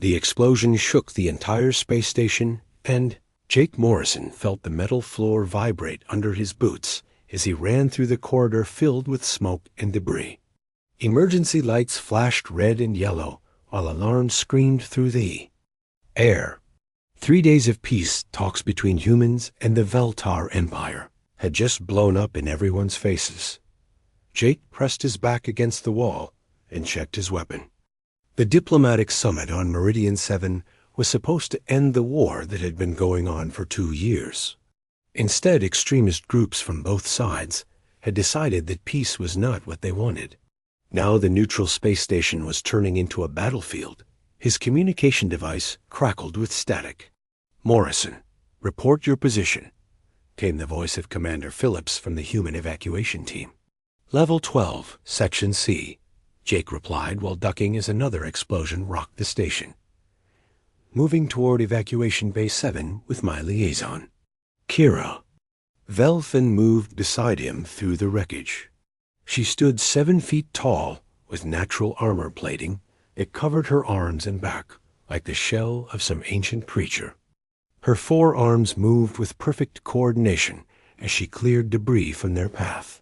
The explosion shook the entire space station, and Jake Morrison felt the metal floor vibrate under his boots as he ran through the corridor filled with smoke and debris. Emergency lights flashed red and yellow, while alarms screamed through the air. 3 days of peace talks between humans and the Veltar Empire had just blown up in everyone's faces. Jake pressed his back against the wall and checked his weapon. The diplomatic summit on Meridian 7 was supposed to end the war that had been going on for 2 years. Instead, extremist groups from both sides had decided that peace was not what they wanted. Now the neutral space station was turning into a battlefield. His communication device crackled with static. "Morrison, report your position," came the voice of Commander Phillips from the human evacuation team. "Level 12, Section C," Jake replied while ducking as another explosion rocked the station. "Moving toward Evacuation Bay 7 with my liaison, Kira." Velfin moved beside him through the wreckage. She stood 7 feet tall with natural armor plating that covered her arms and back like the shell of some ancient creature. Her 4 arms moved with perfect coordination as she cleared debris from their path.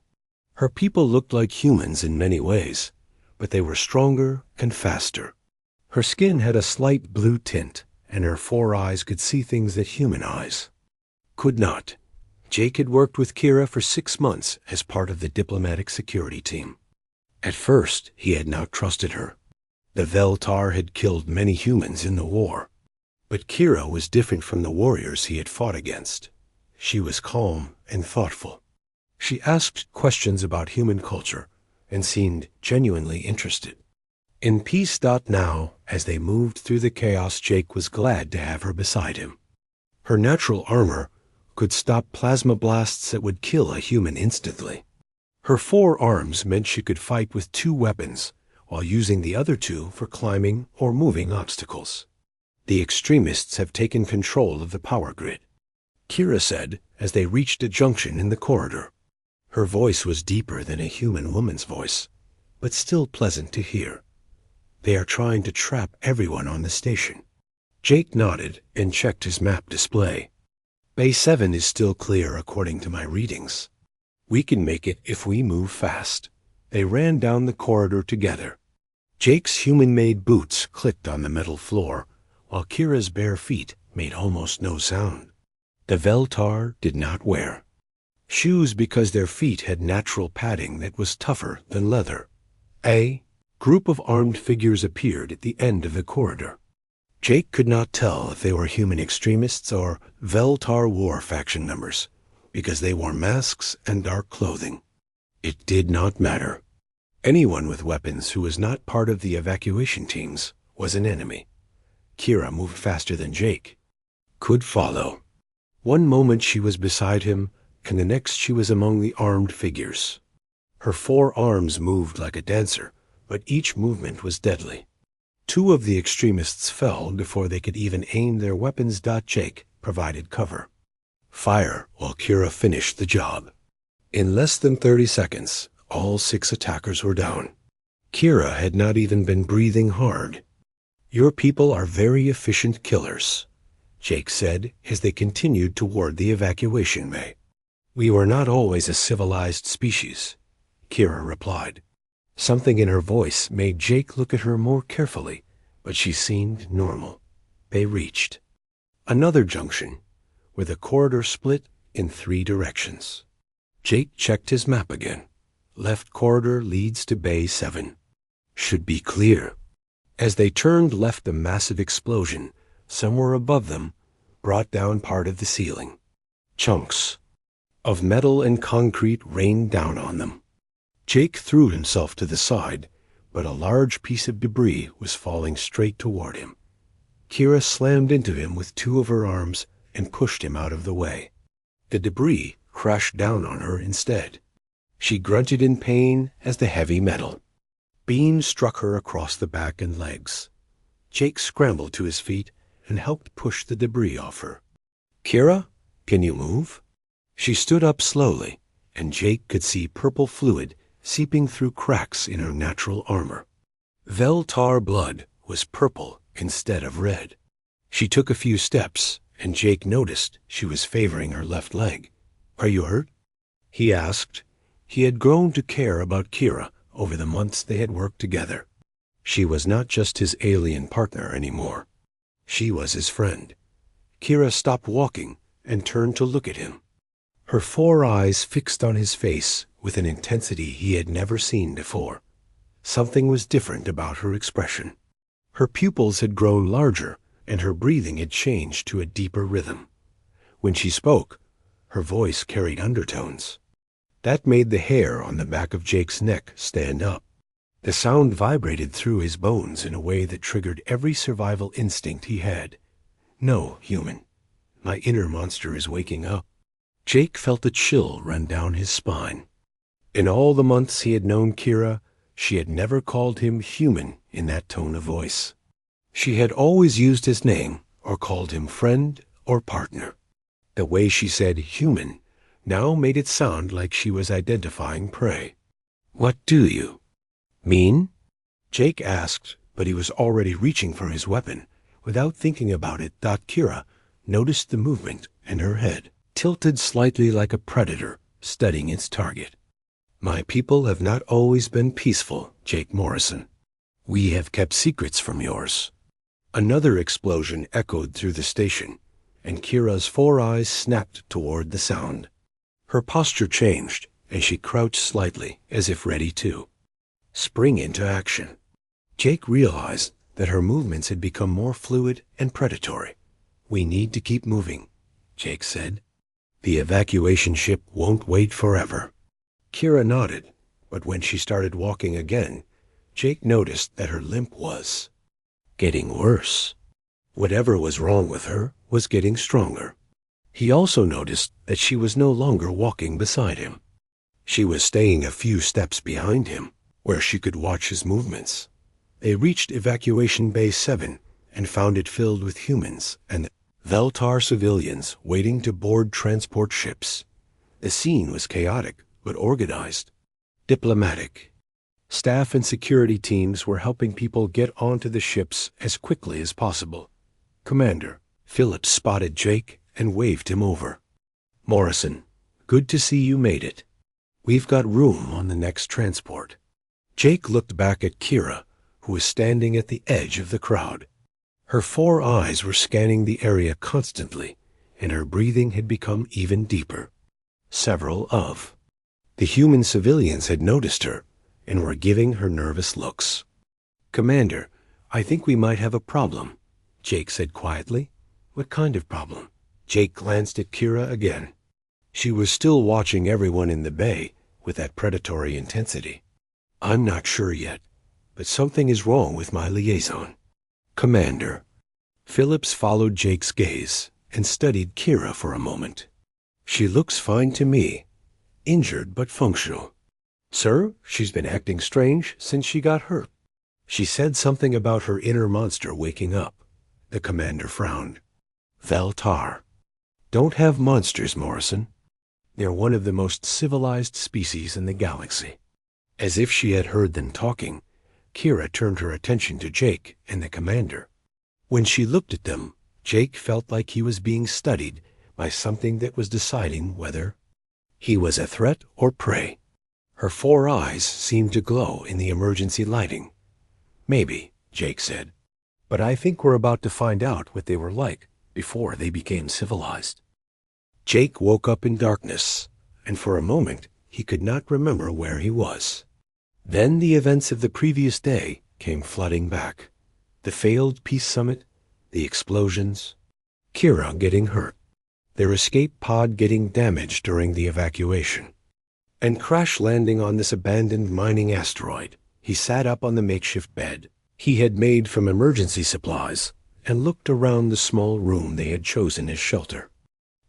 Her people looked like humans in many ways, but they were stronger and faster. Her skin had a slight blue tint, and her 4 eyes could see things that human eyes could not. Jake had worked with Kira for 6 months as part of the diplomatic security team. At first, he had not trusted her. The Veltar had killed many humans in the war. But Kira was different from the warriors he had fought against. She was calm and thoughtful. She asked questions about human culture and seemed genuinely interested. In Peace. Now, as they moved through the chaos, Jake was glad to have her beside him. Her natural armor could stop plasma blasts that would kill a human instantly. Her 4 arms meant she could fight with 2 weapons, while using the other 2 for climbing or moving obstacles. "The extremists have taken control of the power grid," Kira said as they reached a junction in the corridor. Her voice was deeper than a human woman's voice, but still pleasant to hear. "They are trying to trap everyone on the station." Jake nodded and checked his map display. "Bay 7 is still clear according to my readings. We can make it if we move fast." They ran down the corridor together. Jake's human-made boots clicked on the metal floor, while Kira's bare feet made almost no sound. The Veltar did not wear shoes because their feet had natural padding that was tougher than leather. A group of armed figures appeared at the end of the corridor. Jake could not tell if they were human extremists or Veltar war faction members, because they wore masks and dark clothing. It did not matter. Anyone with weapons who was not part of the evacuation teams was an enemy. Kira moved faster than Jake could follow. One moment she was beside him, and the next she was among the armed figures. Her 4 arms moved like a dancer, but each movement was deadly. 2 of the extremists fell before they could even aim their weapons. Jake provided cover. Fire while Kira finished the job. In less than 30 seconds, all 6 attackers were down. Kira had not even been breathing hard. "Your people are very efficient killers," Jake said as they continued toward the evacuation bay. "We were not always a civilized species," Kira replied. Something in her voice made Jake look at her more carefully, but she seemed normal. They reached another junction, where the corridor split in 3 directions. Jake checked his map again. Left corridor leads to Bay 7. Should be clear. As they turned left, a massive explosion, somewhere above them, brought down part of the ceiling. Chunks of metal and concrete rained down on them. Jake threw himself to the side, but a large piece of debris was falling straight toward him. Kira slammed into him with 2 of her arms and pushed him out of the way. The debris crashed down on her instead. She grunted in pain as the heavy metal beam struck her across the back and legs. Jake scrambled to his feet and helped push the debris off her. "Kira, can you move?" She stood up slowly, and Jake could see purple fluid seeping through cracks in her natural armor. Veltar blood was purple black instead of red. She took a few steps, and Jake noticed she was favoring her left leg. "Are you hurt?" he asked. He had grown to care about Kira over the months they had worked together. She was not just his alien partner anymore. She was his friend. Kira stopped walking and turned to look at him. Her 4 eyes fixed on his face with an intensity he had never seen before. Something was different about her expression. Her pupils had grown larger, and her breathing had changed to a deeper rhythm. When she spoke, her voice carried undertones. That made the hair on the back of Jake's neck stand up. The sound vibrated through his bones in a way that triggered every survival instinct he had. "No, human. My inner monster is waking up." Jake felt a chill run down his spine. In all the months he had known Kira, she had never called him human in that tone of voice. She had always used his name or called him friend or partner. The way she said human now made it sound like she was identifying prey. "What do you mean?" Jake asked, but he was already reaching for his weapon. Without thinking about it, Kira noticed the movement in her head, tilted slightly like a predator studying its target. "My people have not always been peaceful, Jake Morrison. We have kept secrets from yours." Another explosion echoed through the station, and Kira's 4 eyes snapped toward the sound. Her posture changed, and she crouched slightly, as if ready to spring into action. Jake realized that her movements had become more fluid and predatory. "We need to keep moving," Jake said. "The evacuation ship won't wait forever." Kira nodded, but when she started walking again, Jake noticed that her limp was getting worse. Whatever was wrong with her was getting stronger. He also noticed that she was no longer walking beside him. She was staying a few steps behind him, where she could watch his movements. They reached Evacuation Bay 7 and found it filled with humans and Veltar civilians waiting to board transport ships. The scene was chaotic but organized, diplomatic. Staff and security teams were helping people get onto the ships as quickly as possible. "Commander," Phillips spotted Jake and waved him over. "Morrison, good to see you made it. We've got room on the next transport." Jake looked back at Kira, who was standing at the edge of the crowd. Her 4 eyes were scanning the area constantly, and her breathing had become even deeper. Several of the human civilians had noticed her and were giving her nervous looks. "Commander, I think we might have a problem," Jake said quietly. "What kind of problem?" Jake glanced at Kira again. She was still watching everyone in the bay with that predatory intensity. "I'm not sure yet, but something is wrong with my liaison." "Commander." Phillips followed Jake's gaze and studied Kira for a moment. "She looks fine to me. Injured but functional." "Sir, she's been acting strange since she got hurt." "She said something about her inner monster waking up." The commander frowned. "Veltar don't have monsters, Morrison. They're one of the most civilized species in the galaxy." As if she had heard them talking, Kira turned her attention to Jake and the commander. When she looked at them, Jake felt like he was being studied by something that was deciding whether he was a threat or prey. Her 4 eyes seemed to glow in the emergency lighting. "Maybe," Jake said, "but I think we're about to find out what they were like before they became civilized." Jake woke up in darkness, and for a moment he could not remember where he was. Then the events of the previous day came flooding back. The failed peace summit, the explosions, Kira getting hurt, their escape pod getting damaged during the evacuation, and crash landing on this abandoned mining asteroid. He sat up on the makeshift bed he had made from emergency supplies and looked around the small room they had chosen as shelter.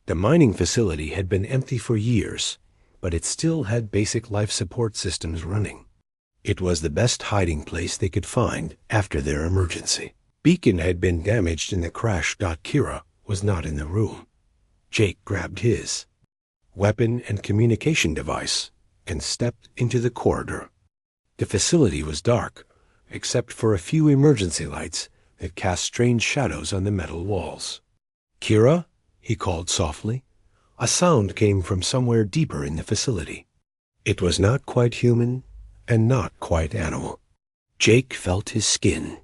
The mining facility had been empty for years, but it still had basic life support systems running. It was the best hiding place they could find after their emergency. Beacon had been damaged in the crash. Kira was not in the room. Jake grabbed his weapon and communication device and stepped into the corridor. The facility was dark, except for a few emergency lights that cast strange shadows on the metal walls. "Kira?" he called softly. A sound came from somewhere deeper in the facility. It was not quite human and not quite animal. Jake felt his skin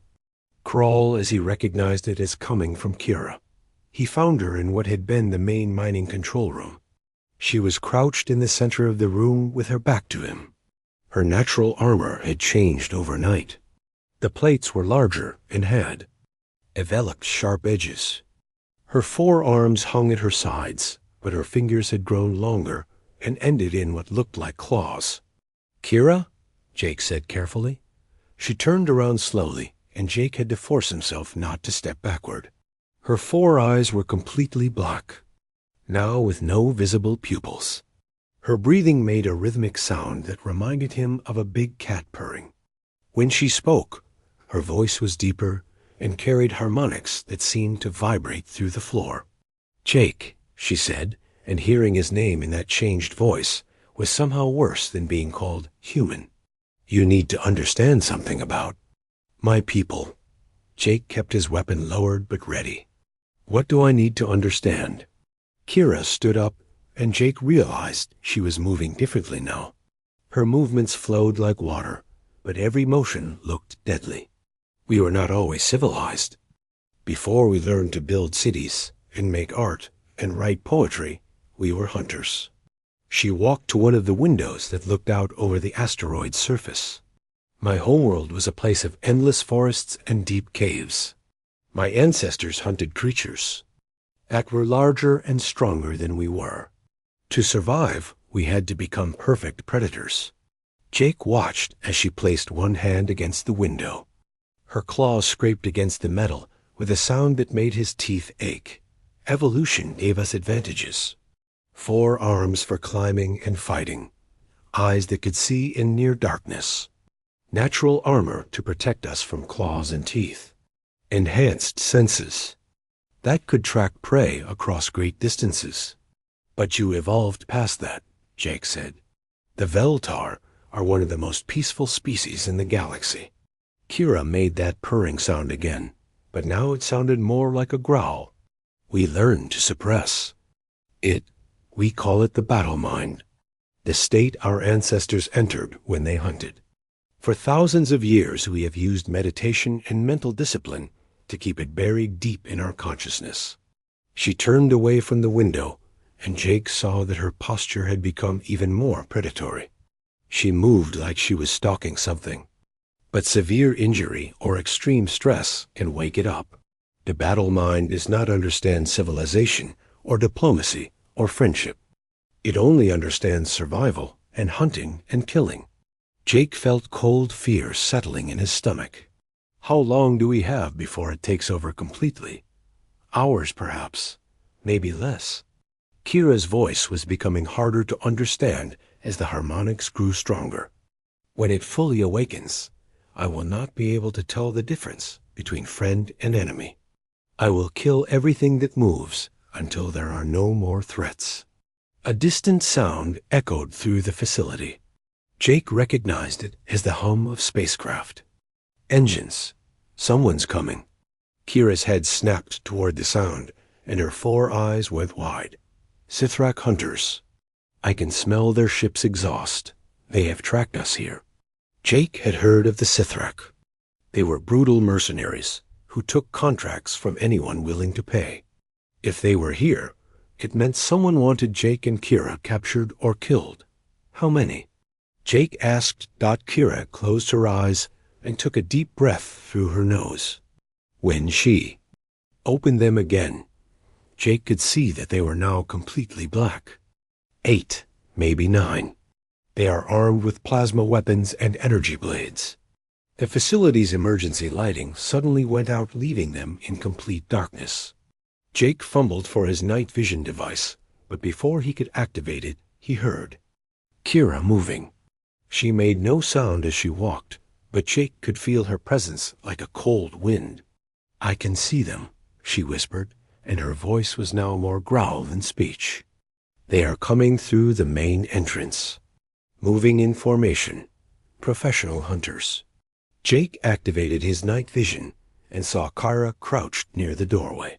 crawl as he recognized it as coming from Kira. He found her in what had been the main mining control room. She was crouched in the center of the room with her back to him. Her natural armor had changed overnight. The plates were larger and had enveloped sharp edges. Her forearms hung at her sides, but her fingers had grown longer and ended in what looked like claws. "Kira?" Jake said carefully. She turned around slowly, and Jake had to force himself not to step backward. Her four eyes were completely black, now with no visible pupils. Her breathing made a rhythmic sound that reminded him of a big cat purring. When she spoke, her voice was deeper and carried harmonics that seemed to vibrate through the floor. "Jake," she said, and hearing his name in that changed voice was somehow worse than being called human. "You need to understand something about my people." Jake kept his weapon lowered but ready. "What do I need to understand?" Kira stood up, and Jake realized she was moving differently now. Her movements flowed like water, but every motion looked deadly. "We were not always civilized. Before we learned to build cities and make art and write poetry, we were hunters." She walked to one of the windows that looked out over the asteroid's surface. "My homeworld was a place of endless forests and deep caves. My ancestors hunted creatures that were larger and stronger than we were. To survive, we had to become perfect predators." Jake watched as she placed one hand against the window. Her claws scraped against the metal with a sound that made his teeth ache. "Evolution gave us advantages. 4 arms for climbing and fighting. Eyes that could see in near darkness. Natural armor to protect us from claws and teeth. Enhanced senses that could track prey across great distances. But you evolved past that," Jake said. "The Veltar are one of the most peaceful species in the galaxy." Kira made that purring sound again, but now it sounded more like a growl. "We learned to suppress it. We call it the battle mind, the state our ancestors entered when they hunted. For thousands of years we have used meditation and mental discipline to keep it buried deep in our consciousness." She turned away from the window, and Jake saw that her posture had become even more predatory. She moved like she was stalking something. But severe injury or extreme stress can wake it up. The battle mind does not understand civilization or diplomacy or friendship. It only understands survival and hunting and killing. Jake felt cold fear settling in his stomach. How long do we have before it takes over completely? Hours, perhaps. Maybe less. Kira's voice was becoming harder to understand as the harmonics grew stronger. "When it fully awakens, I will not be able to tell the difference between friend and enemy. I will kill everything that moves until there are no more threats." A distant sound echoed through the facility. Jake recognized it as the hum of spacecraft. Engines. Someone's coming. Kira's head snapped toward the sound, and her 4 eyes went wide. "Sithrak hunters. I can smell their ship's exhaust. They have tracked us here." Jake had heard of the Sithrak. They were brutal mercenaries who took contracts from anyone willing to pay. If they were here, it meant someone wanted Jake and Kira captured or killed. How many? Jake asked. Kira closed her eyes and took a deep breath through her nose. When she opened them again, Jake could see that they were now completely black. 8, maybe 9. They are armed with plasma weapons and energy blades. The facility's emergency lighting suddenly went out, leaving them in complete darkness. Jake fumbled for his night vision device, but before he could activate it, he heard Kira moving. She made no sound as she walked, but Jake could feel her presence like a cold wind. "I can see them," she whispered, and her voice was now more growl than speech. "They are coming through the main entrance. Moving in formation. Professional hunters." Jake activated his night vision and saw Kyra crouched near the doorway.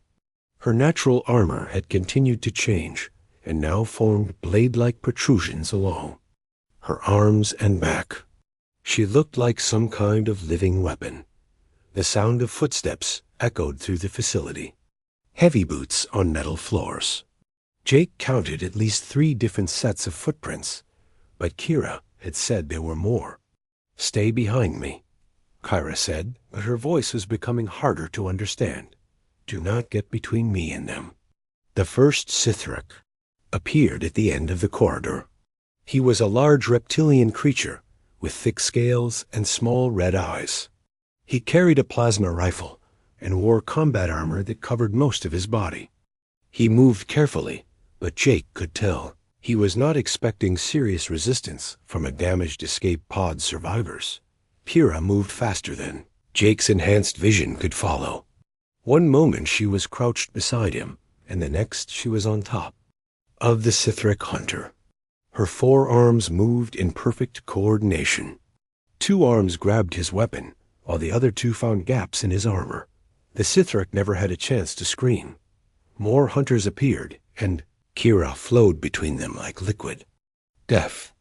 Her natural armor had continued to change, and now formed blade-like protrusions along her arms and back. She looked like some kind of living weapon. The sound of footsteps echoed through the facility. Heavy boots on metal floors. Jake counted at least 3 different sets of footprints, but Kira had said there were more. "Stay behind me," Kyra said, but her voice was becoming harder to understand. "Do not get between me and them." The first Sithrak appeared at the end of the corridor. He was a large reptilian creature with thick scales and small red eyes. He carried a plasma rifle and wore combat armor that covered most of his body. He moved carefully, but Jake could tell he was not expecting serious resistance from a damaged escape pod survivors. Kira moved faster than Jake's enhanced vision could follow. One moment she was crouched beside him, and the next she was on top of the Sithrak hunter. Her 4 arms moved in perfect coordination. 2 arms grabbed his weapon, while the other 2 found gaps in his armor. The Sithrak never had a chance to scream. More hunters appeared, and Kira flowed between them like liquid death.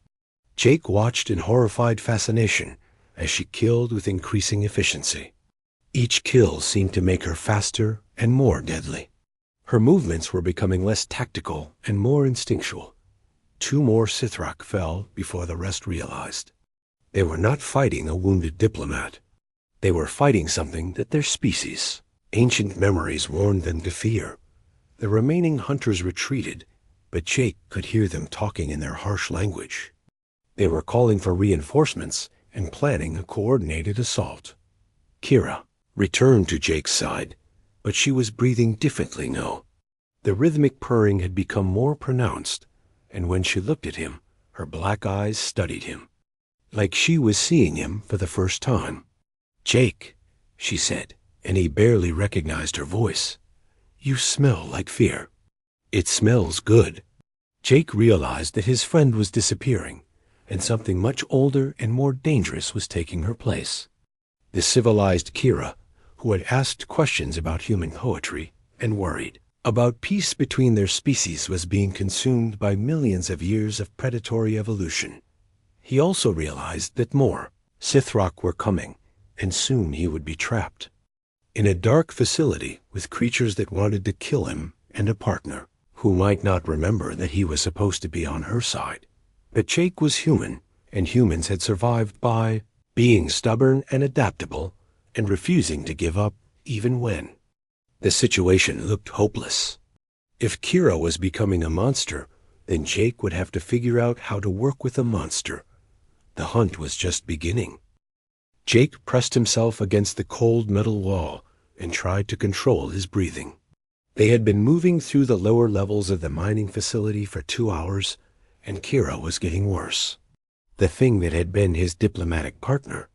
Jake watched in horrified fascination as she killed with increasing efficiency. Each kill seemed to make her faster and more deadly. Her movements were becoming less tactical and more instinctual. 2 more Sithrak fell before the rest realized. They were not fighting a wounded diplomat. They were fighting something that their species, ancient memories, warned them to fear. The remaining hunters retreated, but Jake could hear them talking in their harsh language. They were calling for reinforcements and planning a coordinated assault. Kira returned to Jake's side, but she was breathing differently now. The rhythmic purring had become more pronounced, and when she looked at him, her black eyes studied him, like she was seeing him for the first time. "Jake," she said, and he barely recognized her voice. "You smell like fear." "It smells good." Jake realized that his friend was disappearing, and something much older and more dangerous was taking her place. The civilized Kira, who had asked questions about human poetry and worried about peace between their species, was being consumed by millions of years of predatory evolution. He also realized that more Sithrak were coming, and soon he would be trapped in a dark facility with creatures that wanted to kill him and a partner who might not remember that he was supposed to be on her side. But Jake was human, and humans had survived by being stubborn and adaptable and refusing to give up even when the situation looked hopeless. If Kira was becoming a monster, then Jake would have to figure out how to work with a monster. The hunt was just beginning. Jake pressed himself against the cold metal wall and tried to control his breathing. They had been moving through the lower levels of the mining facility for 2 hours, and Kira was getting worse. The thing that had been his diplomatic partner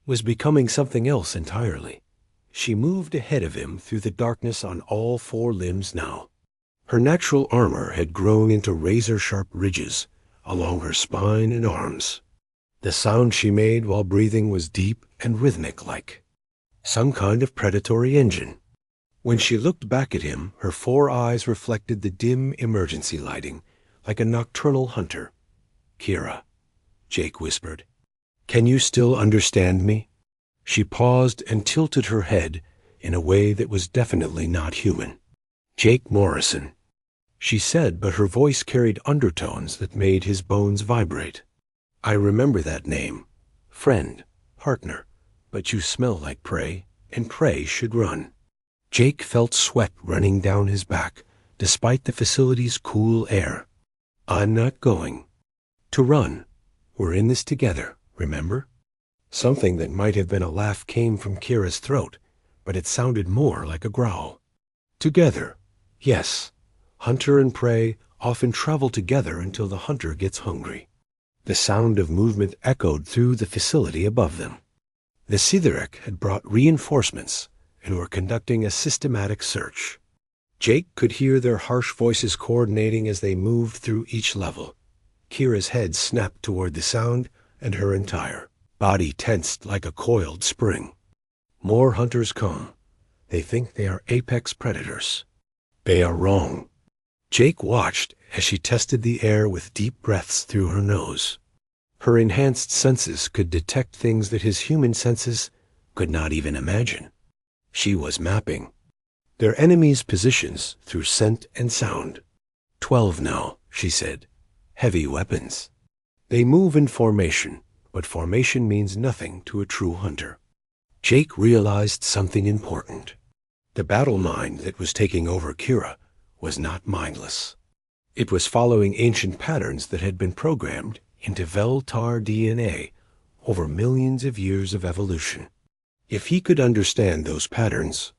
was becoming something else entirely. She moved ahead of him through the darkness on all 4 limbs now. Her natural armor had grown into razor-sharp ridges along her spine and arms. The sound she made while breathing was deep and rhythmic, like some kind of predatory engine. When she looked back at him, her 4 eyes reflected the dim emergency lighting, like a nocturnal hunter. "Kira," Jake whispered, "can you still understand me?" She paused and tilted her head in a way that was definitely not human. "Jake Morrison," she said, but her voice carried undertones that made his bones vibrate. "I remember that name. Friend, partner, but you smell like prey, and prey should run." Jake felt sweat running down his back, despite the facility's cool air. "I'm not going to run. We're in this together, remember?" Something that might have been a laugh came from Kira's throat, but it sounded more like a growl. "Together, yes. Hunter and prey often travel together until the hunter gets hungry." The sound of movement echoed through the facility above them. The Sithrak had brought reinforcements and were conducting a systematic search. Jake could hear their harsh voices coordinating as they moved through each level. Kira's head snapped toward the sound, and her entire body tensed like a coiled spring. More hunters come. They think they are apex predators. They are wrong. Jake watched as she tested the air with deep breaths through her nose. Her enhanced senses could detect things that his human senses could not even imagine. She was mapping their enemies' positions through scent and sound. 12 now, she said. Heavy weapons. They move in formation, but formation means nothing to a true hunter. Jake realized something important. The battle mind that was taking over Kira was not mindless. It was following ancient patterns that had been programmed into Veltar DNA over millions of years of evolution. If he could understand those patterns,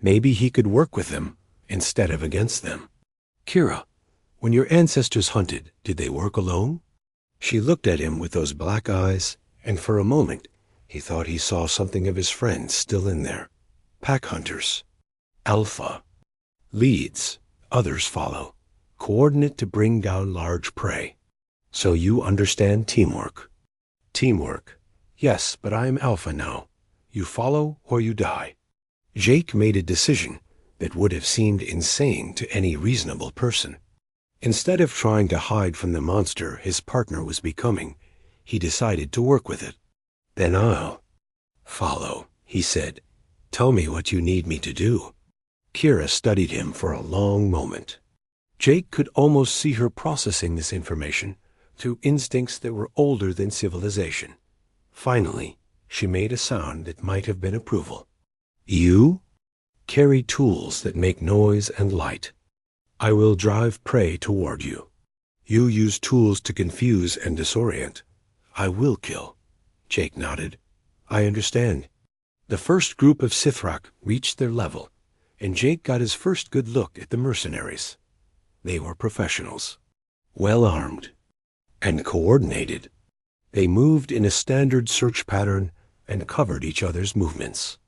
maybe he could work with them instead of against them. Kira, when your ancestors hunted, did they work alone? She looked at him with those black eyes, and for a moment he thought he saw something of his friends still in there. Pack hunters. Alpha. Leads. Others follow. Coordinate to bring down large prey. So you understand teamwork. Teamwork. Yes, but I am Alpha now. You follow or you die. Jake made a decision that would have seemed insane to any reasonable person. Instead of trying to hide from the monster his partner was becoming, he decided to work with it. Then I'll follow, he said. Tell me what you need me to do. Kira studied him for a long moment. Jake could almost see her processing this information through instincts that were older than civilization. Finally, she made a sound that might have been approval. You carry tools that make noise and light. I will drive prey toward you. You use tools to confuse and disorient. I will kill. Jake nodded. I understand. The first group of Sithrak reached their level, and Jake got his first good look at the mercenaries. They were professionals, well-armed, and coordinated. They moved in a standard search pattern and covered each other's movements.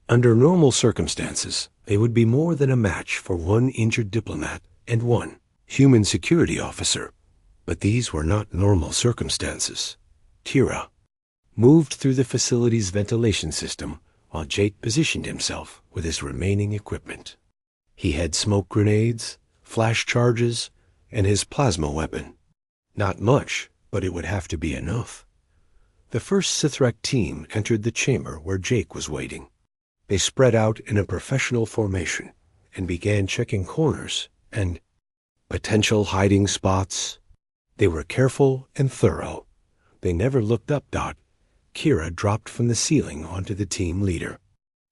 Under normal circumstances, they would be more than a match for one injured diplomat and one human security officer. But these were not normal circumstances. Kira moved through the facility's ventilation system while Jake positioned himself with his remaining equipment. He had smoke grenades, flash charges, and his plasma weapon. Not much, but it would have to be enough. The first Sithrak team entered the chamber where Jake was waiting. They spread out in a professional formation and began checking corners and potential hiding spots. They were careful and thorough. They never looked up. Kira dropped from the ceiling onto the team leader.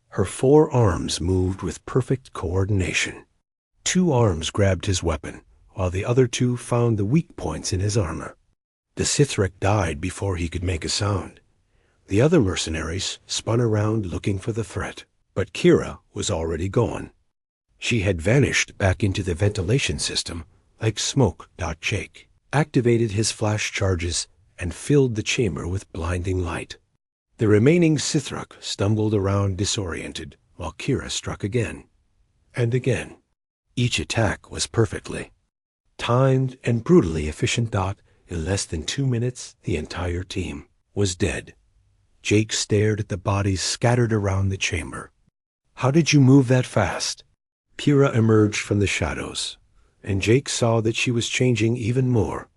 Her 4 arms moved with perfect coordination. 2 arms grabbed his weapon, while the other 2 found the weak points in his armor. The Sithrak died before he could make a sound. The other mercenaries spun around looking for the threat, but Kira was already gone. She had vanished back into the ventilation system like smoke. Jake activated his flash charges and filled the chamber with blinding light. The remaining Sithrak stumbled around disoriented while Kira struck again and again. Each attack was perfectly timed and brutally efficient. In less than 2 minutes, the entire team was dead. Jake stared at the bodies scattered around the chamber. How did you move that fast? Kira emerged from the shadows, and Jake saw that she was changing even more.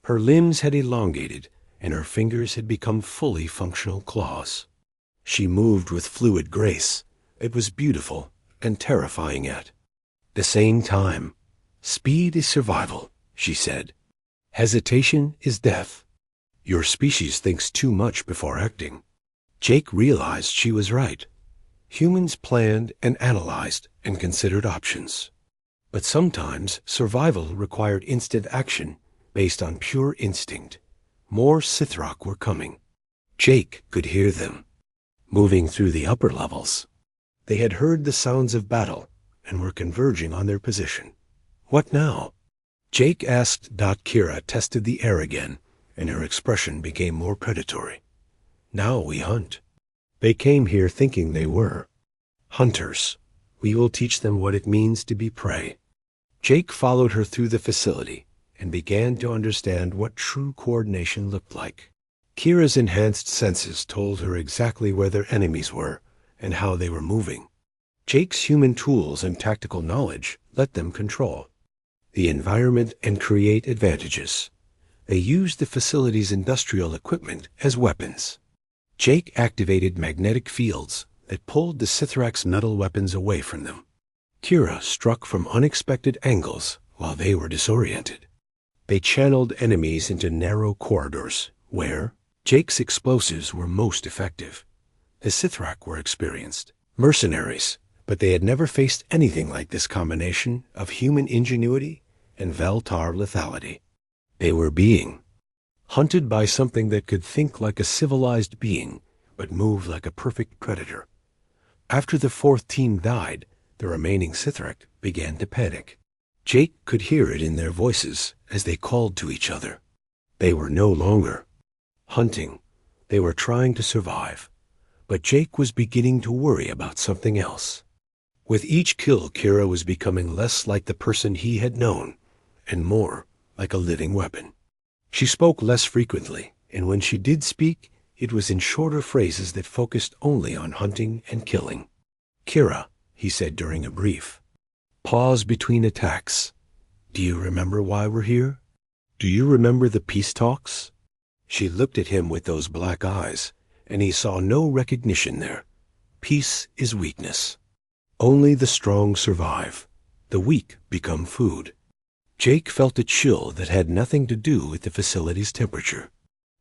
Her limbs had elongated, and her fingers had become fully functional claws. She moved with fluid grace. It was beautiful and terrifying at the same time. Speed is survival, she said. Hesitation is death. Your species thinks too much before acting. Jake realized she was right. Humans planned and analyzed and considered options. But sometimes survival required instant action based on pure instinct. More Sithrak were coming. Jake could hear them, moving through the upper levels. They had heard the sounds of battle and were converging on their position. What now? Jake asked. Kira tested the air again, and her expression became more predatory. Now we hunt. They came here thinking they were hunters. We will teach them what it means to be prey. Jake followed her through the facility and began to understand what true coordination looked like. Kira's enhanced senses told her exactly where their enemies were and how they were moving. Jake's human tools and tactical knowledge let them control the environment and create advantages. They used the facility's industrial equipment as weapons. Jake activated magnetic fields that pulled the Sithrak's metal weapons away from them. Kira struck from unexpected angles while they were disoriented. They channeled enemies into narrow corridors where Jake's explosives were most effective. The Sithrak were experienced mercenaries, but they had never faced anything like this combination of human ingenuity and Veltar lethality. They were being hunted by something that could think like a civilized being, but move like a perfect predator. After the fourth team died, the remaining Sithrak began to panic. Jake could hear it in their voices as they called to each other. They were no longer hunting. They were trying to survive. But Jake was beginning to worry about something else. With each kill, Kira was becoming less like the person he had known, and more like a living weapon. She spoke less frequently, and when she did speak, it was in shorter phrases that focused only on hunting and killing. "Kira," he said during a brief pause between attacks, "do you remember why we're here? Do you remember the peace talks?" She looked at him with those black eyes, and he saw no recognition there. Peace is weakness. Only the strong survive. The weak become food. Jake felt a chill that had nothing to do with the facility's temperature.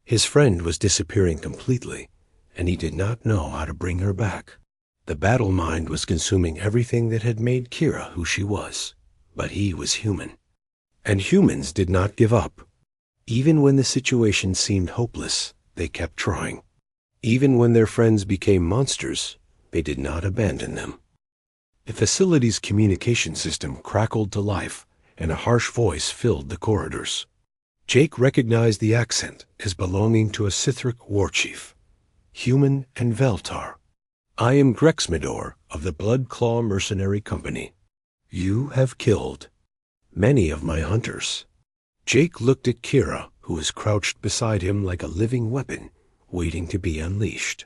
His friend was disappearing completely, and he did not know how to bring her back. The battle mind was consuming everything that had made Kira who she was, but he was human. And humans did not give up. Even when the situation seemed hopeless, they kept trying. Even when their friends became monsters, they did not abandon them. The facility's communication system crackled to life, and a harsh voice filled the corridors. Jake recognized the accent as belonging to a Sithrak war chief, human and Veltar. "I am Grexmidor of the Blood Claw Mercenary Company. You have killed many of my hunters." Jake looked at Kira, who was crouched beside him like a living weapon, waiting to be unleashed.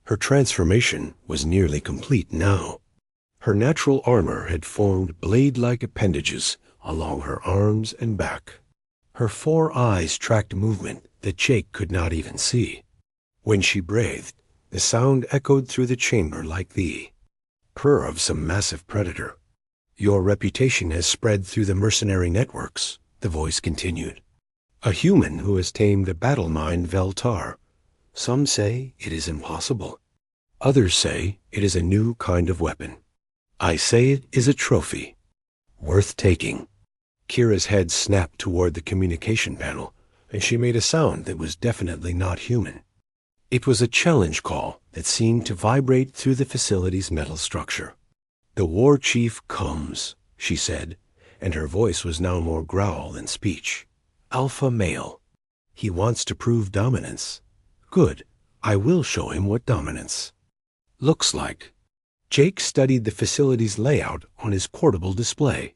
Her transformation was nearly complete now. Her natural armor had formed blade-like appendages along her arms and back. Her 4 eyes tracked movement that Jake could not even see. When she breathed, the sound echoed through the chamber like the purr of some massive predator. "Your reputation has spread through the mercenary networks," the voice continued. "A human who has tamed the battle mind Veltar. Some say it is impossible. Others say it is a new kind of weapon. I say it is a trophy, worth taking." Kira's head snapped toward the communication panel, and she made a sound that was definitely not human. It was a challenge call that seemed to vibrate through the facility's metal structure. "The war chief comes," she said, and her voice was now more growl than speech. "Alpha male. He wants to prove dominance. Good. I will show him what dominance looks like." Jake studied the facility's layout on his portable display.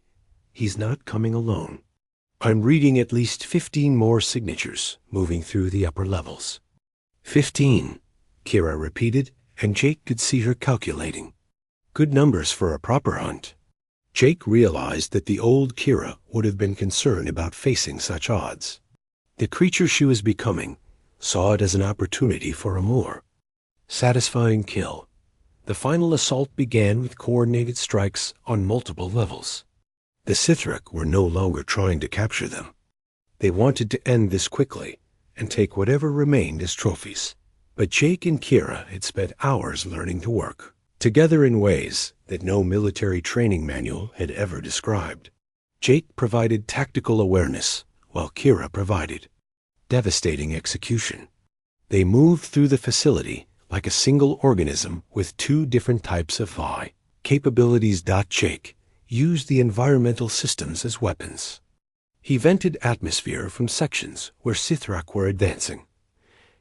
He's not coming alone. I'm reading at least 15 more signatures moving through the upper levels. 15, Kira repeated, and Jake could see her calculating. Good numbers for a proper hunt. Jake realized that the old Kira would have been concerned about facing such odds. The creature she was becoming saw it as an opportunity for a more satisfying kill. The final assault began with coordinated strikes on multiple levels. The Sithrak were no longer trying to capture them. They wanted to end this quickly and take whatever remained as trophies. But Jake and Kira had spent hours learning to work together in ways that no military training manual had ever described. Jake provided tactical awareness, while Kira provided devastating execution. They moved through the facility like a single organism with 2 different types of VI capabilities. Jake used the environmental systems as weapons. He vented atmosphere from sections where Sithrak were advancing.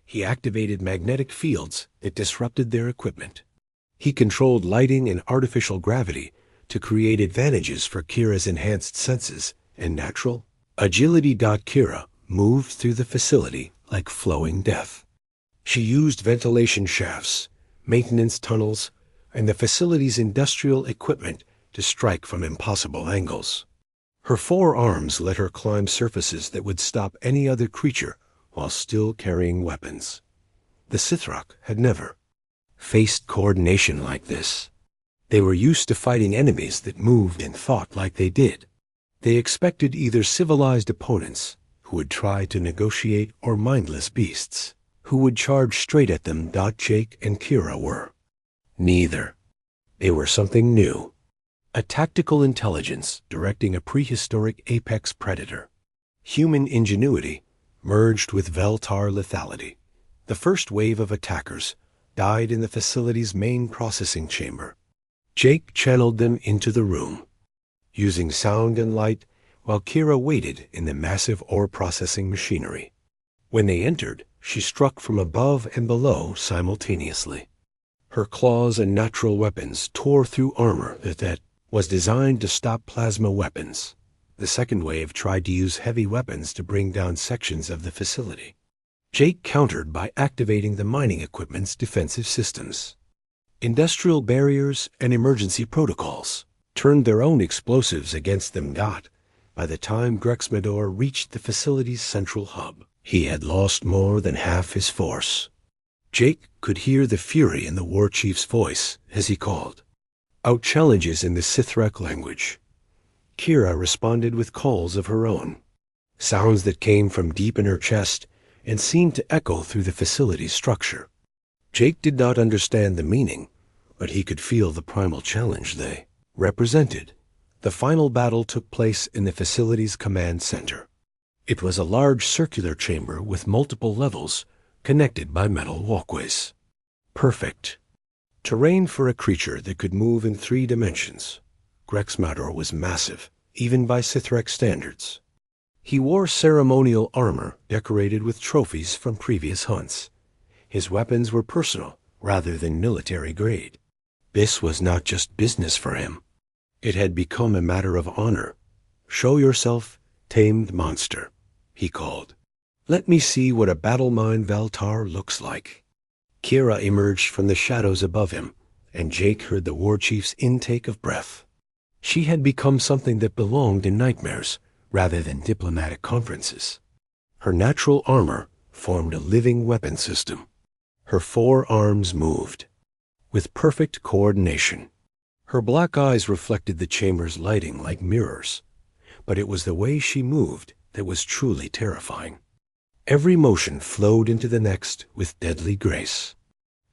He activated magnetic fields that disrupted their equipment. He controlled lighting and artificial gravity to create advantages for Kira's enhanced senses and natural agility. Kira moved through the facility like flowing death. She used ventilation shafts, maintenance tunnels, and the facility's industrial equipment to strike from impossible angles. Her 4 arms let her climb surfaces that would stop any other creature while still carrying weapons. The Sithrak had never faced coordination like this. They were used to fighting enemies that moved and thought like they did. They expected either civilized opponents who would try to negotiate or mindless beasts who would charge straight at them. Jake and Kira were neither. They were something new. A tactical intelligence directing a prehistoric apex predator. Human ingenuity merged with Veltar lethality. The first wave of attackers died in the facility's main processing chamber. Jake channeled them into the room, using sound and light while Kira waited in the massive ore processing machinery. When they entered, she struck from above and below simultaneously. Her claws and natural weapons tore through armor that was designed to stop plasma weapons. The second wave tried to use heavy weapons to bring down sections of the facility. Jake countered by activating the mining equipment's defensive systems. Industrial barriers and emergency protocols turned their own explosives against them. By the time Grexmador reached the facility's central hub, he had lost more than half his force. Jake could hear the fury in the war chief's voice as he called out challenges in the Sithrak language. Kira responded with calls of her own, sounds that came from deep in her chest and seemed to echo through the facility's structure. Jake did not understand the meaning, but he could feel the primal challenge they represented. The final battle took place in the facility's command center. It was a large circular chamber with multiple levels connected by metal walkways. Perfect terrain for a creature that could move in 3 dimensions. Grexmador was massive, even by Sithrak standards. He wore ceremonial armor decorated with trophies from previous hunts. His weapons were personal rather than military grade. This was not just business for him. It had become a matter of honor. "Show yourself, tamed monster," he called. "Let me see what a battle-mind Veltar looks like." Kira emerged from the shadows above him, and Jake heard the war chief's intake of breath. She had become something that belonged in nightmares rather than diplomatic conferences. Her natural armor formed a living weapon system. Her 4 arms moved with perfect coordination. Her black eyes reflected the chamber's lighting like mirrors, but it was the way she moved that was truly terrifying. Every motion flowed into the next with deadly grace.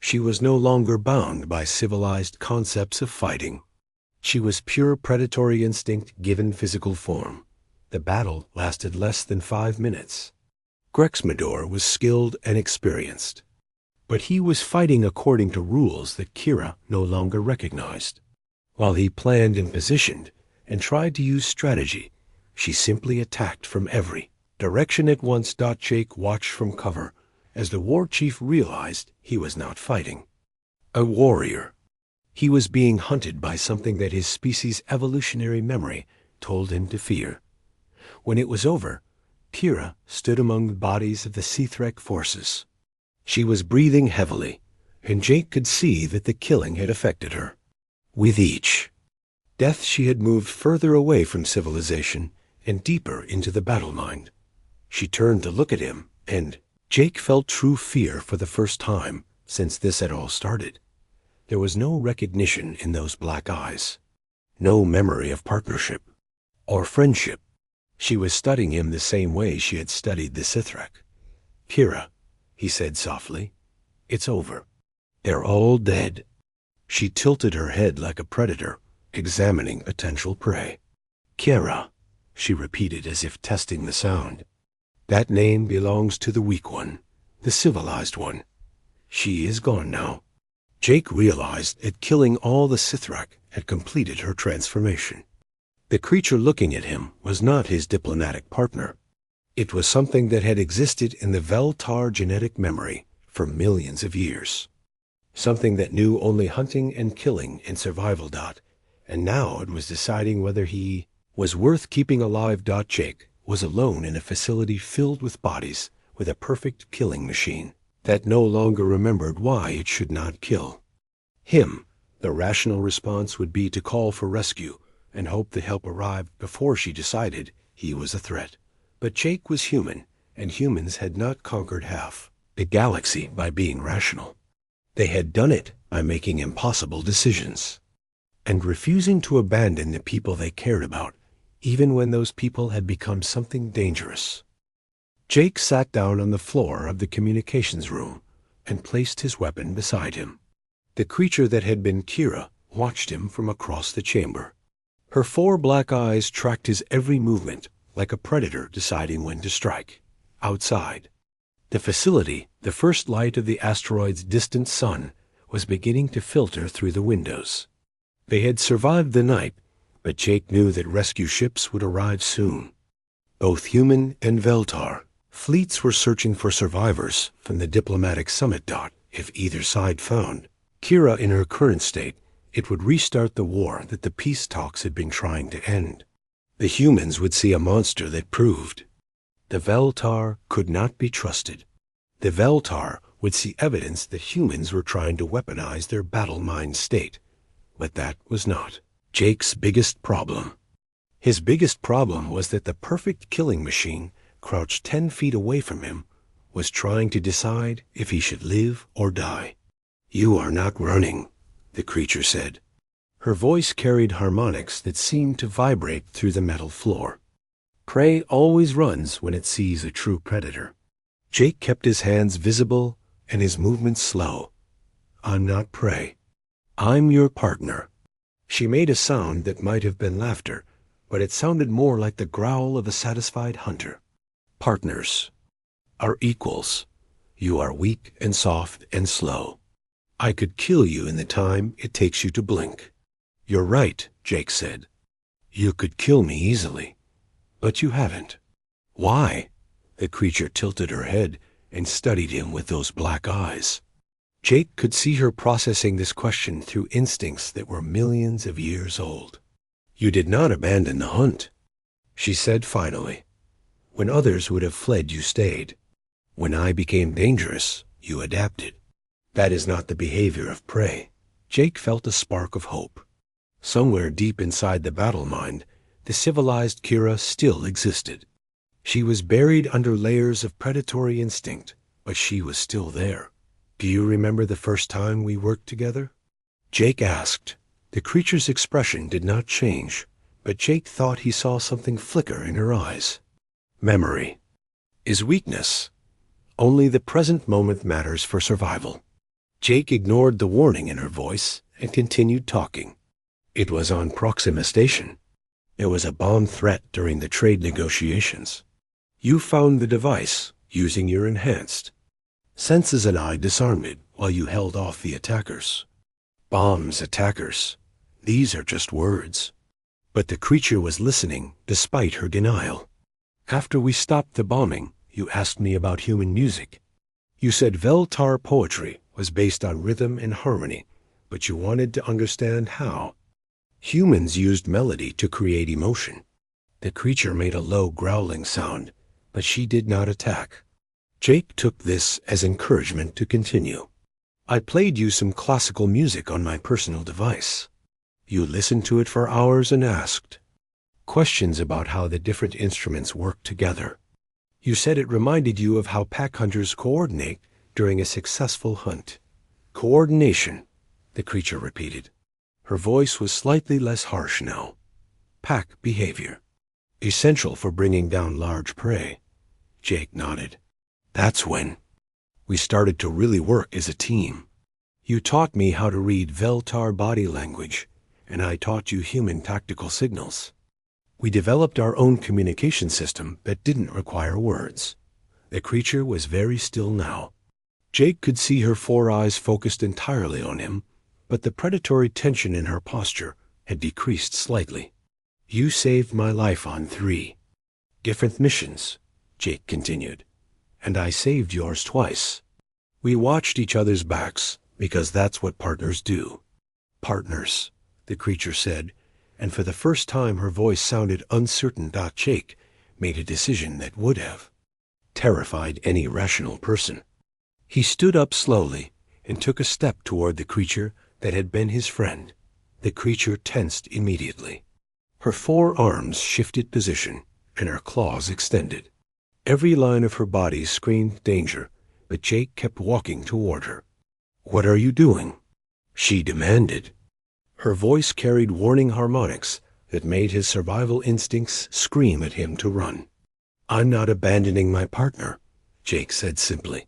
She was no longer bound by civilized concepts of fighting. She was pure predatory instinct given physical form. The battle lasted less than 5 minutes. Grexmador was skilled and experienced, but he was fighting according to rules that Kira no longer recognized. While he planned and positioned and tried to use strategy, she simply attacked from every direction at once. Jake watched from cover as the war chief realized he was not fighting a warrior. He was being hunted by something that his species' evolutionary memory told him to fear. When it was over, Kira stood among the bodies of the Sithrak forces. She was breathing heavily, and Jake could see that the killing had affected her. With each death, she had moved further away from civilization and deeper into the battle mind. She turned to look at him, and Jake felt true fear for the first time since this had all started. There was no recognition in those black eyes, no memory of partnership or friendship. She was studying him the same way she had studied the Sithrak. "Kira," he said softly, "it's over. They're all dead." She tilted her head like a predator, examining potential prey. "Kira," she repeated as if testing the sound. "That name belongs to the weak one, the civilized one. She is gone now." Jake realized that killing all the Sithrak had completed her transformation. The creature looking at him was not his diplomatic partner. It was something that had existed in the Veltar genetic memory for millions of years. Something that knew only hunting and killing and survival. And now it was deciding whether he was worth keeping alive. Jake was alone in a facility filled with bodies with a perfect killing machine that no longer remembered why it should not kill him, The rational response would be to call for rescue and hope the help arrived before she decided he was a threat. But Jake was human, and humans had not conquered half the galaxy by being rational. They had done it by making impossible decisions and refusing to abandon the people they cared about, even when those people had become something dangerous. Jake sat down on the floor of the communications room and placed his weapon beside him. The creature that had been Kira watched him from across the chamber. Her 4 black eyes tracked his every movement like a predator deciding when to strike. Outside, the facility, the first light of the asteroid's distant sun, was beginning to filter through the windows. They had survived the night, but Jake knew that rescue ships would arrive soon. Both human and Veltar, fleets were searching for survivors from the diplomatic summit dot. If either side found Kira in her current state, it would restart the war that the peace talks had been trying to end. The humans would see a monster that proved the Veltar could not be trusted. The Veltar would see evidence that humans were trying to weaponize their battle mind state. But that was not Jake's biggest problem. His biggest problem was that the perfect killing machine, crouched 10 feet away from him, was trying to decide if he should live or die. "You are not running," the creature said. Her voice carried harmonics that seemed to vibrate through the metal floor. Prey always runs when it sees a true predator. Jake kept his hands visible and his movements slow. "I'm not prey. I'm your partner." She made a sound that might have been laughter, but it sounded more like the growl of a satisfied hunter. "Partners are equals. You are weak and soft and slow. I could kill you in the time it takes you to blink." "You're right," Jake said. "You could kill me easily, but you haven't." "Why?" The creature tilted her head and studied him with those black eyes. Jake could see her processing this question through instincts that were millions of years old. "You did not abandon the hunt," she said finally. "When others would have fled, you stayed. When I became dangerous, you adapted. That is not the behavior of prey." Jake felt a spark of hope. Somewhere deep inside the battle mind, the civilized Kira still existed. She was buried under layers of predatory instinct, but she was still there. "Do you remember the first time we worked together?" Jake asked. The creature's expression did not change, but Jake thought he saw something flicker in her eyes. "Memory is weakness. Only the present moment matters for survival." Jake ignored the warning in her voice and continued talking. "It was on Proxima Station. It was a bomb threat during the trade negotiations. You found the device using your enhanced senses and I disarmed it while you held off the attackers." Bombs, attackers. These are just words. But the creature was listening despite her denial. "After we stopped the bombing, you asked me about human music. You said Veltar poetry was based on rhythm and harmony, but you wanted to understand how. Humans used melody to create emotion." The creature made a low growling sound, but she did not attack. Jake took this as encouragement to continue. "I played you some classical music on my personal device. You listened to it for hours and asked questions about how the different instruments work together. You said it reminded you of how pack hunters coordinate during a successful hunt." "Coordination," the creature repeated. Her voice was slightly less harsh now. "Pack behavior. Essential for bringing down large prey." Jake nodded. "That's when we started to really work as a team. You taught me how to read Veltar body language, and I taught you human tactical signals. We developed our own communication system that didn't require words." The creature was very still now. Jake could see her 4 eyes focused entirely on him, but the predatory tension in her posture had decreased slightly. "You saved my life on 3 different missions," Jake continued, "and I saved yours twice. We watched each other's backs because that's what partners do." "Partners," the creature said, and for the first time her voice sounded uncertain. Jake made a decision that would have terrified any rational person. He stood up slowly and took a step toward the creature that had been his friend, the creature tensed immediately. Her forearms shifted position, and her claws extended. Every line of her body screamed danger, but Jake kept walking toward her. "What are you doing?" she demanded. Her voice carried warning harmonics that made his survival instincts scream at him to run. "I'm not abandoning my partner," Jake said simply,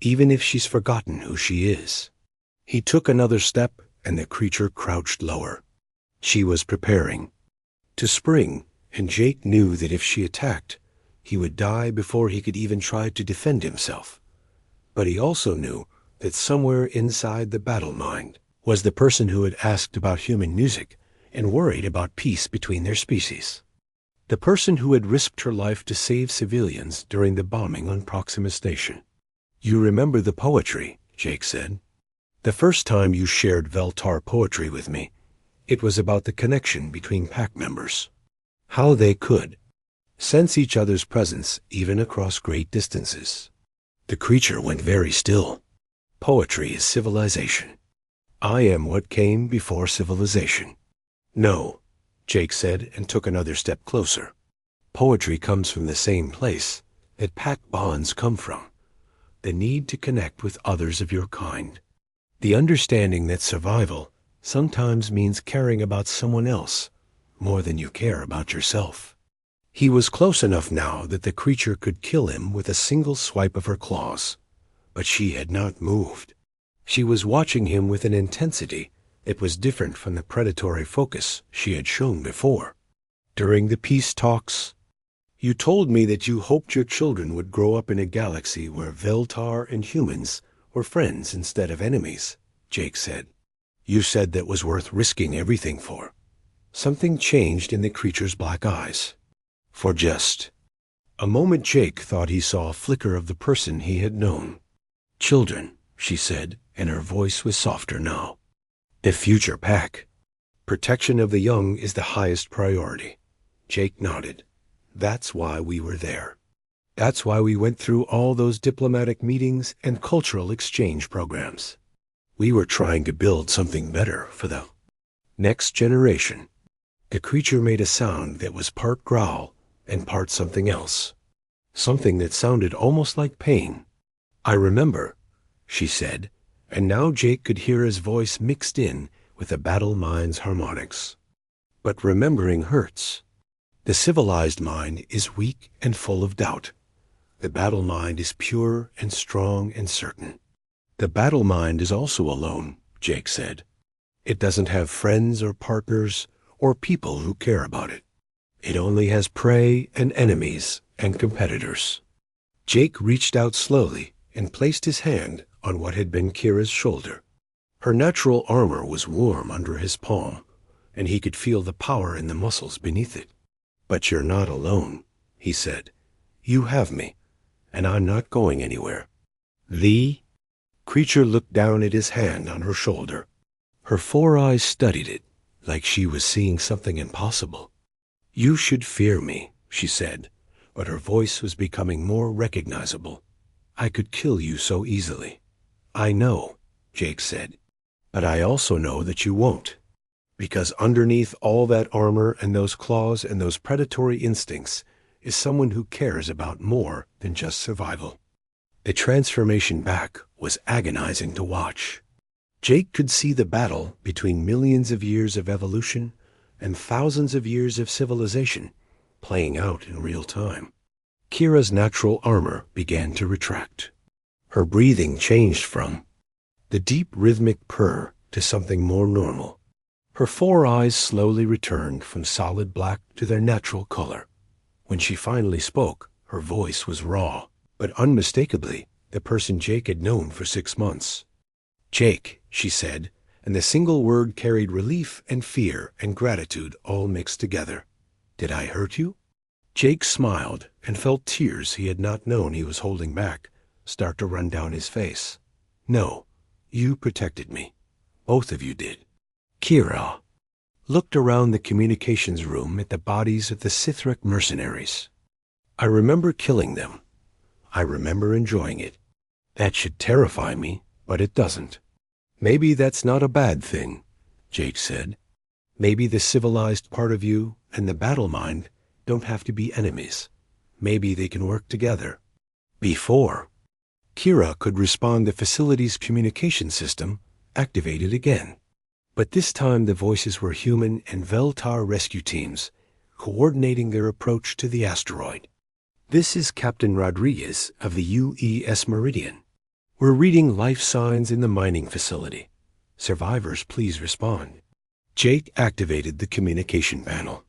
"even if she's forgotten who she is." He took another step, and the creature crouched lower. She was preparing to spring, and Jake knew that if she attacked, he would die before he could even try to defend himself. But he also knew that somewhere inside the battle mind was the person who had asked about human music and worried about peace between their species. The person who had risked her life to save civilians during the bombing on Proxima Station. "You remember the poetry," Jake said. "The first time you shared Veltar poetry with me, it was about the connection between pack members. How they could sense each other's presence even across great distances." The creature went very still. "Poetry is civilization. I am what came before civilization." "No," Jake said, and took another step closer. "Poetry comes from the same place that pack bonds come from. The need to connect with others of your kind. The understanding that survival sometimes means caring about someone else more than you care about yourself." He was close enough now that the creature could kill him with a single swipe of her claws, but she had not moved. She was watching him with an intensity that was different from the predatory focus she had shown before. "During the peace talks, you told me that you hoped your children would grow up in a galaxy where Veltar and humans were friends instead of enemies," Jake said. "You said that was worth risking everything for." Something changed in the creature's black eyes. For just a moment Jake thought he saw a flicker of the person he had known. "Children," she said, and her voice was softer now. "The future pack. Protection of the young is the highest priority." Jake nodded. "That's why we were there. That's why we went through all those diplomatic meetings and cultural exchange programs. We were trying to build something better for the next generation." The creature made a sound that was part growl and part something else. Something that sounded almost like pain. "I remember," she said, and now Jake could hear his voice mixed in with the battle mind's harmonics. "But remembering hurts. The civilized mind is weak and full of doubt. The battle mind is pure and strong and certain." "The battle mind is also alone," Jake said. "It doesn't have friends or partners or people who care about it. It only has prey and enemies and competitors." Jake reached out slowly and placed his hand on what had been Kira's shoulder. Her natural armor was warm under his palm, and he could feel the power in the muscles beneath it. "But you're not alone," he said. "You have me, and I'm not going anywhere." The creature looked down at his hand on her shoulder. Her four eyes studied it, like she was seeing something impossible. "You should fear me," she said, but her voice was becoming more recognizable. "I could kill you so easily." "I know," Jake said, "but I also know that you won't. Because underneath all that armor and those claws and those predatory instincts is someone who cares about more than just survival." The transformation back was agonizing to watch. Jake could see the battle between millions of years of evolution and thousands of years of civilization playing out in real time. Kira's natural armor began to retract. Her breathing changed from the deep rhythmic purr to something more normal. Her four eyes slowly returned from solid black to their natural color. When she finally spoke, her voice was raw, but unmistakably the person Jake had known for 6 months. "Jake," she said, and the single word carried relief and fear and gratitude all mixed together. "Did I hurt you?" Jake smiled and felt tears he had not known he was holding back start to run down his face. "No, you protected me. Both of you did." Kira looked around the communications room at the bodies of the Sithric mercenaries. "I remember killing them. I remember enjoying it. That should terrify me, but it doesn't. Maybe that's not a bad thing, Jake said. Maybe the civilized part of you and the battle mind don't have to be enemies. Maybe they can work together. Before Kira could respond, the facility's communication system activated again. But this time the voices were human and Veltar rescue teams, coordinating their approach to the asteroid. "This is Captain Rodriguez of the UES Meridian. We're reading life signs in the mining facility. Survivors, please respond." Jake activated the communication panel.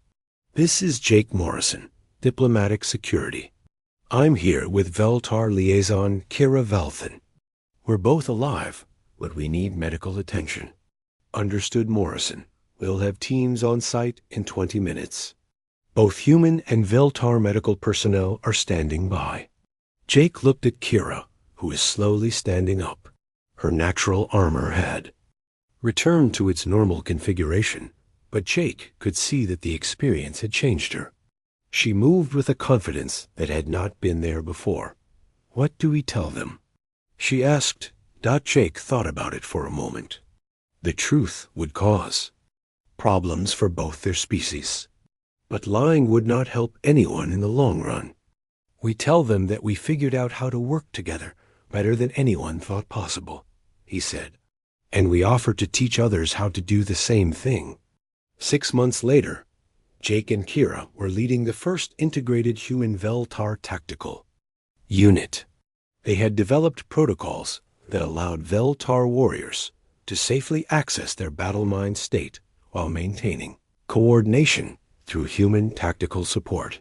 "This is Jake Morrison, Diplomatic Security. I'm here with Veltar Liaison Kira Valthan. We're both alive, but we need medical attention." "Understood, Morrison. We'll have teams on site in 20 minutes. Both human and Veltar medical personnel are standing by." Jake looked at Kira, who was slowly standing up. Her natural armor had returned to its normal configuration, but Jake could see that the experience had changed her. She moved with a confidence that had not been there before. "What do we tell them?" she asked. Jake thought about it for a moment. The truth would cause problems for both their species, but lying would not help anyone in the long run. "We tell them that we figured out how to work together better than anyone thought possible," he said. "And we offer to teach others how to do the same thing." 6 months later, Jake and Kira were leading the first integrated human Veltar tactical unit. They had developed protocols that allowed Veltar warriors to safely access their battle mind state while maintaining coordination through human tactical support.